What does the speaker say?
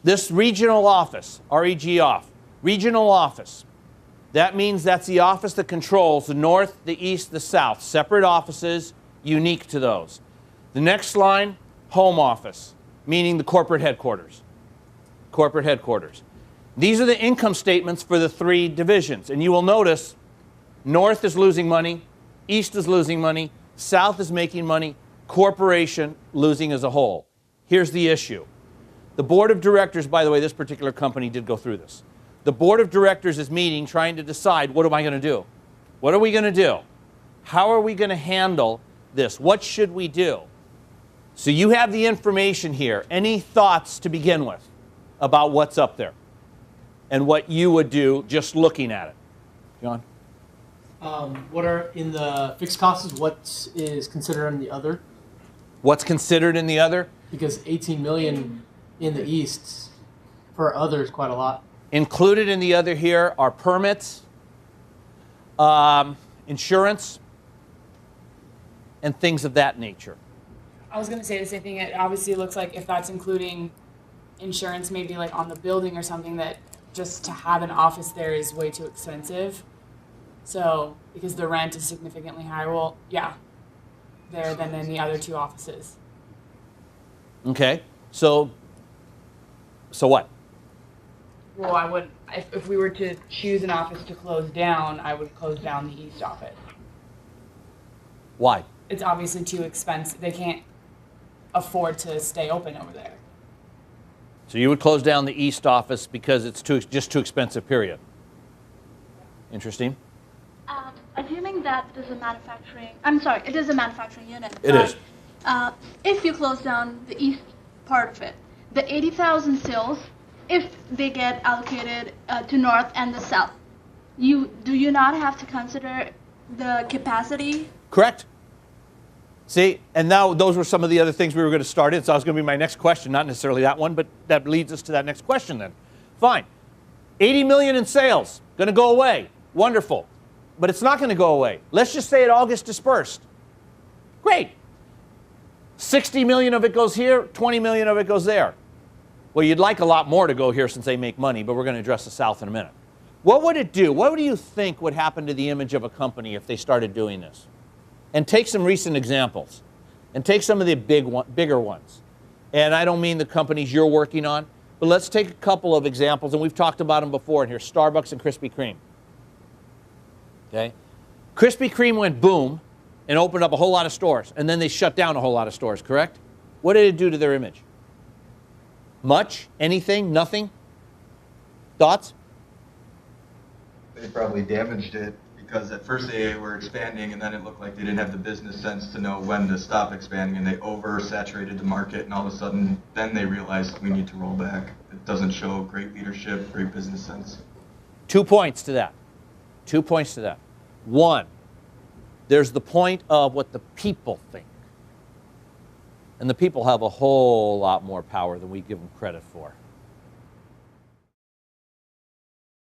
This regional office, REG off, regional office, that means that's the office that controls the north, the east, the south. Separate offices, unique to those. The next line, home office, meaning the corporate headquarters. Corporate headquarters. These are the income statements for the three divisions. And you will notice north is losing money, east is losing money, south is making money, corporation losing as a whole. Here's the issue. The board of directors, by the way, this particular company did go through this. The board of directors is meeting, trying to decide, what am I going to do? What are we going to do? How are we going to handle this? What should we do? So you have the information here. Any thoughts to begin with about what's up there and what you would do just looking at it? John? What are in the fixed costs? What is considered in the other? What's considered in the other? Because 18 million in the east for other is quite a lot. Included in the other here are permits, insurance, and things of that nature. I was going to say the same thing. It obviously looks like if that's including insurance, maybe like on the building or something, that just to have an office there is way too expensive. So, because the rent is significantly higher, well, yeah, there than in the other two offices. Okay, so what? Well, I would, if we were to choose an office to close down, I would close down the east office. Why? It's obviously too expensive. They can't afford to stay open over there. So you would close down the east office because it's just too expensive, period. Interesting. Assuming that it is a manufacturing unit. It is. If you close down the east part of it, the 80,000 sales, if they get allocated to north and the south, do you not have to consider the capacity? Correct. See, and now those were some of the other things we were going to start in, so that was going to be my next question, not necessarily that one, but that leads us to that next question then. Fine. 80 million in sales, going to go away. Wonderful. But it's not going to go away. Let's just say it all gets dispersed. Great. 60 million of it goes here, 20 million of it goes there. Well, you'd like a lot more to go here since they make money, but we're going to address the South in a minute. What would it do? What do you think would happen to the image of a company if they started doing this? And take some recent examples. And take some of the bigger ones. And I don't mean the companies you're working on, but let's take a couple of examples, and we've talked about them before in here, Starbucks and Krispy Kreme. Okay? Krispy Kreme went boom and opened up a whole lot of stores, and then they shut down a whole lot of stores, correct? What did it do to their image? Much? Anything? Nothing? Thoughts? They probably damaged it because at first they were expanding and then it looked like they didn't have the business sense to know when to stop expanding, and they oversaturated the market, and all of a sudden then they realized we need to roll back. It doesn't show great leadership, great business sense. 2 points to that. 2 points to that. One, there's the point of what the people think. And the people have a whole lot more power than we give them credit for.